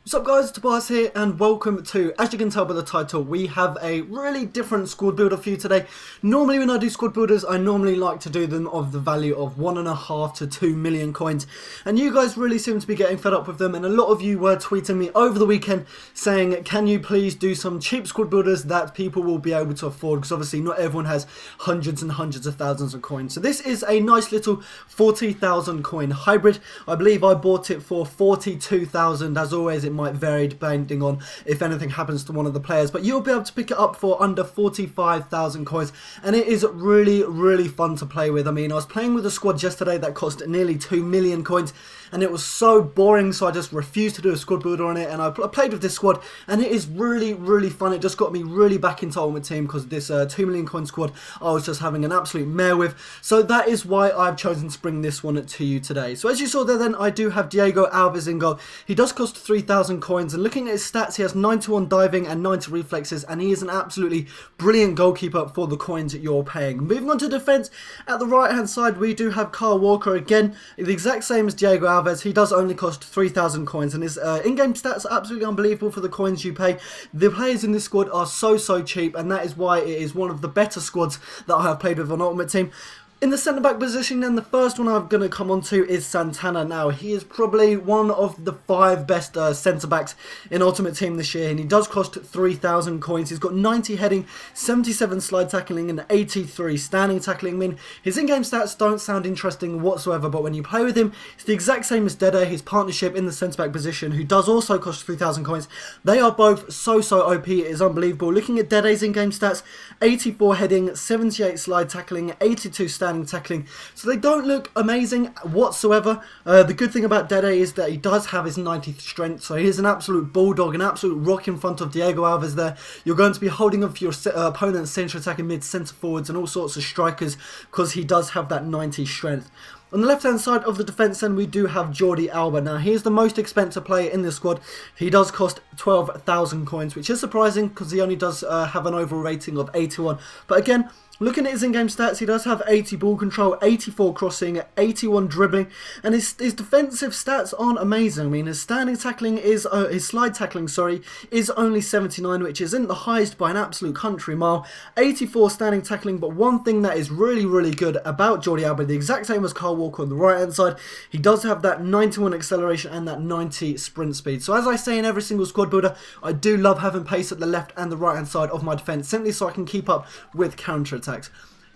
What's up guys, Tobias here and welcome to, as you can tell by the title, we have a really different squad builder for you today. Normally when I do squad builders, I normally like to do them of the value of 1.5 to 2 million coins. And you guys really seem to be getting fed up with them, and a lot of you were tweeting me over the weekend saying, can you please do some cheap squad builders that people will be able to afford, because obviously not everyone has hundreds and hundreds of thousands of coins. So this is a nice little 40,000 coin hybrid. I believe I bought it for 42,000. As always, it might vary depending on if anything happens to one of the players, but you'll be able to pick it up for under 45,000 coins, and it is really fun to play with. I mean, I was playing with a squad yesterday that cost nearly 2 million coins, and it was so boring, so I just refused to do a squad builder on it, and I played with this squad, and it is really fun. It just got me really back into Ultimate Team, because this 2 million coin squad I was just having an absolute mare with. So that is why I've chosen to bring this one to you today. So as you saw there then, I do have Diego Alves in goal. He does cost 3,000 coins, and looking at his stats, he has 91 diving and 90 reflexes, and he is an absolutely brilliant goalkeeper for the coins that you're paying. Moving on to defence, at the right hand side we do have Kyle Walker again, the exact same as Diego Alves. He does only cost 3,000 coins, and his in-game stats are absolutely unbelievable for the coins you pay. The players in this squad are so cheap, and that is why it is one of the better squads that I have played with on Ultimate Team. In the centre-back position, then, the first one I'm going to come on to is Santana. Now, he is probably one of the 5 best centre-backs in Ultimate Team this year, and he does cost 3,000 coins. He's got 90 heading, 77 slide tackling, and 83 standing tackling. I mean, his in-game stats don't sound interesting whatsoever, but when you play with him, it's the exact same as Dede, his partnership in the centre-back position, who does also cost 3,000 coins. They are both so OP, it is unbelievable. Looking at Dede's in-game stats, 84 heading, 78 slide tackling, 82 standing tackling, so they don't look amazing whatsoever. The good thing about Dede is that he does have his 90 strength, so he is an absolute bulldog, an absolute rock in front of Diego Alves there. You're going to be holding him for your opponent's centre attacking mid, centre forwards, and all sorts of strikers, because he does have that 90 strength. On the left-hand side of the defence then, we do have Jordi Alba. Now, he is the most expensive player in this squad. He does cost 12,000 coins, which is surprising because he only does have an overall rating of 81. But again, looking at his in-game stats, he does have 80 ball control, 84 crossing, 81 dribbling, and his defensive stats aren't amazing. I mean, his standing tackling is, his slide tackling, sorry, is only 79, which isn't the highest by an absolute country mile. 84 standing tackling, but one thing that is really good about Jordi Alba, the exact same as Kyle Walker on the right-hand side, he does have that 91 acceleration and that 90 sprint speed. So as I say in every single squad builder, I do love having pace at the left and the right-hand side of my defence, simply so I can keep up with counter-attacks.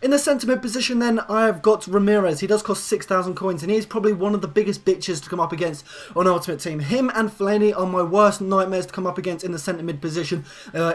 In the centre mid position then, I have got Ramirez. He does cost 6,000 coins, and he is probably one of the biggest bitches to come up against on Ultimate Team. Him and Fellaini are my worst nightmares to come up against in the centre mid position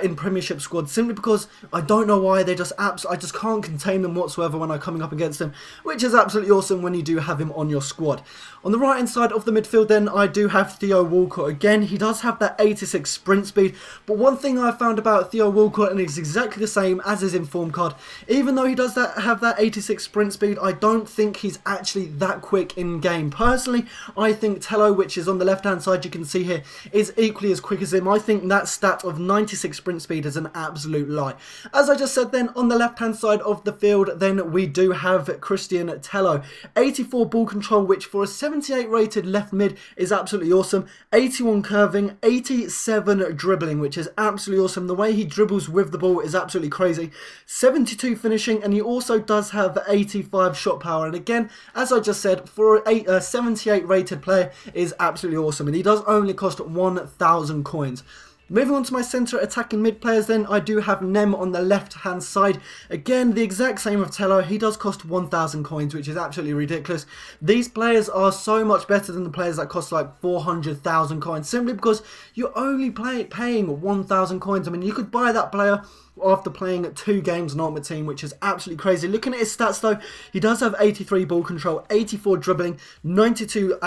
in Premiership squad, simply because I don't know why, they just I just can't contain them whatsoever when I'm coming up against them, which is absolutely awesome when you do have him on your squad. On the right hand side of the midfield then, I do have Theo Walcott again. He does have that 86 sprint speed, but one thing I found about Theo Walcott, and it's exactly the same as his inform card, even though he does have that 86 sprint speed, I don't think he's actually that quick in game. Personally, I think Tello, which is on the left hand side, you can see here, is equally as quick as him. I think that stat of 96 sprint speed is an absolute lie. As I just said then, on the left hand side of the field then, we do have Christian Tello. 84 ball control, which for a 78 rated left mid is absolutely awesome. 81 curving, 87 dribbling, which is absolutely awesome. The way he dribbles with the ball is absolutely crazy. 72 finishing, and he also does have 85 shot power, and again, as I just said, for a 78 rated player is absolutely awesome, and he does only cost 1,000 coins. Moving on to my centre attacking mid players then, I do have Nem on the left hand side. Again, the exact same of Tello. He does cost 1,000 coins, which is absolutely ridiculous. These players are so much better than the players that cost like 400,000 coins, simply because you're only paying 1,000 coins. I mean, you could buy that player after playing 2 games on Ultimate Team, which is absolutely crazy. Looking at his stats though, he does have 83 ball control, 84 dribbling, 92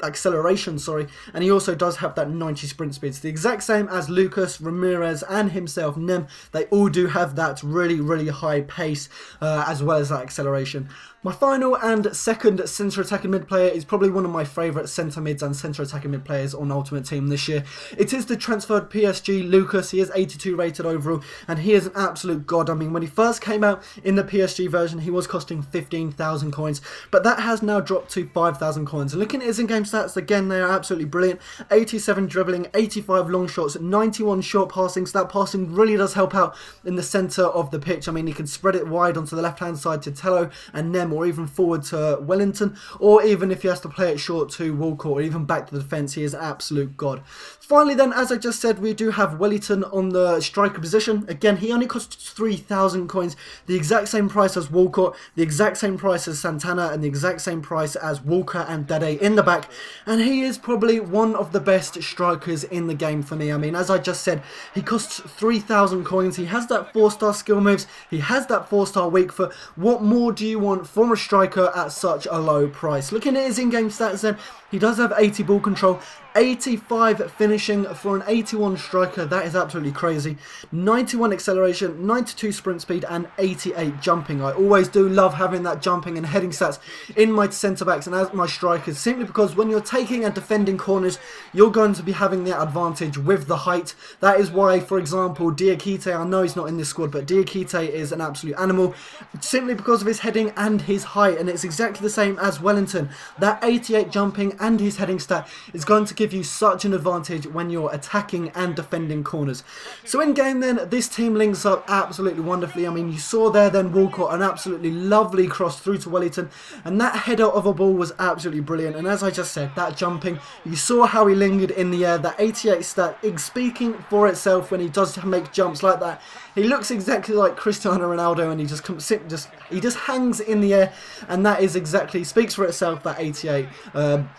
acceleration, sorry, and he also does have that 90 sprint speed. It's the exact same as Lucas, Ramirez, and himself, Nem. They all do have that really high pace, as well as that acceleration. My final and second centre attacking mid player is probably one of my favourite centre mids and centre attacking mid players on Ultimate Team this year. It is the transferred PSG Lucas. He is 82 rated overall and he is an absolute god. I mean, when he first came out in the PSG version, he was costing 15,000 coins, but that has now dropped to 5,000 coins. And looking at his in-game stats, again, they are absolutely brilliant. 87 dribbling, 85 long shots, 91 short passing. So that passing really does help out in the centre of the pitch. I mean, he can spread it wide onto the left-hand side to Tello and Nem, or even forward to Wellington, or even if he has to play it short to Walcott, or even back to the defence, he is an absolute god. Finally then, as I just said, we do have Wellington on the striker position. Again, he only costs 3,000 coins, the exact same price as Walcott, the exact same price as Santana, and the exact same price as Walker and Dede in the back, and he is probably one of the best strikers in the game for me. I mean, as I just said, he costs 3,000 coins, he has that 4-star skill moves, he has that 4-star weak foot. What more do you want from a striker at such a low price? Looking at his in-game stats then, he does have 80 ball control, 85 finishing for an 81 striker. That is absolutely crazy. 91 acceleration, 92 sprint speed, and 88 jumping. I always do love having that jumping and heading stats in my centre backs and as my strikers, simply because when you're taking and defending corners, you're going to be having the advantage with the height. That is why, for example, Diakite, I know he's not in this squad, but Diakite is an absolute animal simply because of his heading and his height, and it's exactly the same as Wellington. That 88 jumping and his heading stat is going to give you such an advantage when you're attacking and defending corners. So in game then, this team links up absolutely wonderfully. I mean, you saw there then Walcott, an absolutely lovely cross through to Wellington, and that header of a ball was absolutely brilliant. And as I just said, that jumping, you saw how he lingered in the air. That 88 stat is speaking for itself when he does make jumps like that. He looks exactly like Cristiano Ronaldo, and he just hangs in the air, and that is exactly, speaks for itself, that 88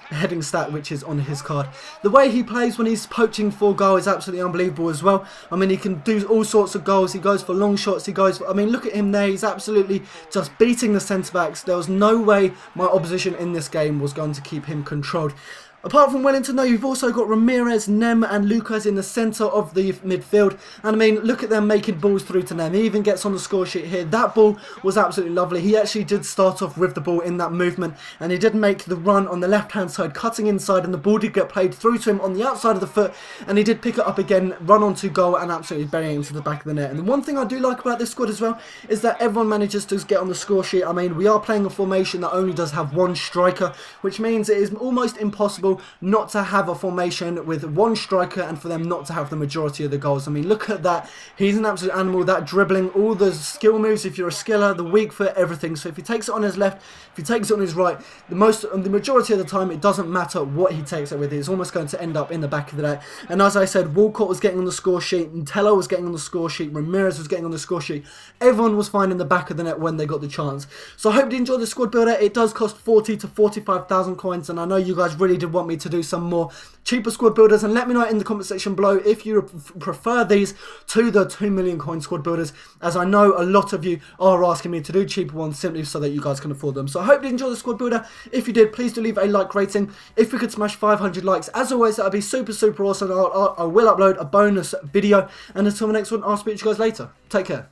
heading stat which is on his card. The way he plays when he's poaching for goal is absolutely unbelievable as well. I mean, he can do all sorts of goals. He goes for long shots. He goes for, I mean, look at him there. He's absolutely just beating the centre-backs. There was no way my opposition in this game was going to keep him controlled. Apart from Wellington, though, you've also got Ramirez, Nem and Lucas in the centre of the midfield. And I mean, look at them making balls through to Nem. He even gets on the score sheet here. That ball was absolutely lovely. He actually did start off with the ball in that movement, and he did make the run on the left-hand side, cutting inside, and the ball did get played through to him on the outside of the foot, and he did pick it up again, run onto goal, and absolutely bury it into the back of the net. And the one thing I do like about this squad as well is that everyone manages to get on the score sheet. I mean, we are playing a formation that only does have one striker, which means it is almost impossible not to have a formation with one striker and for them not to have the majority of the goals. I mean, look at that. He's an absolute animal. That dribbling, all the skill moves, if you're a skiller, the weak foot, everything. So if he takes it on his left, if he takes it on his right, the majority of the time, it doesn't matter what he takes it with. It's almost going to end up in the back of the net. And as I said, Walcott was getting on the score sheet, and Tello was getting on the score sheet, Ramirez was getting on the score sheet. Everyone was finding the back of the net when they got the chance. So I hope you enjoyed the squad builder. It does cost 40 to 45,000 coins, and I know you guys really did want me to do some more cheaper squad builders, and let me know in the comment section below if you prefer these to the 2 million coin squad builders, as I know a lot of you are asking me to do cheaper ones simply so that you guys can afford them. So I hope you enjoyed the squad builder. If you did, please do leave a like rating. If we could smash 500 likes, as always, that would be super awesome. I will upload a bonus video, and until the next one, I'll speak to you guys later. Take care.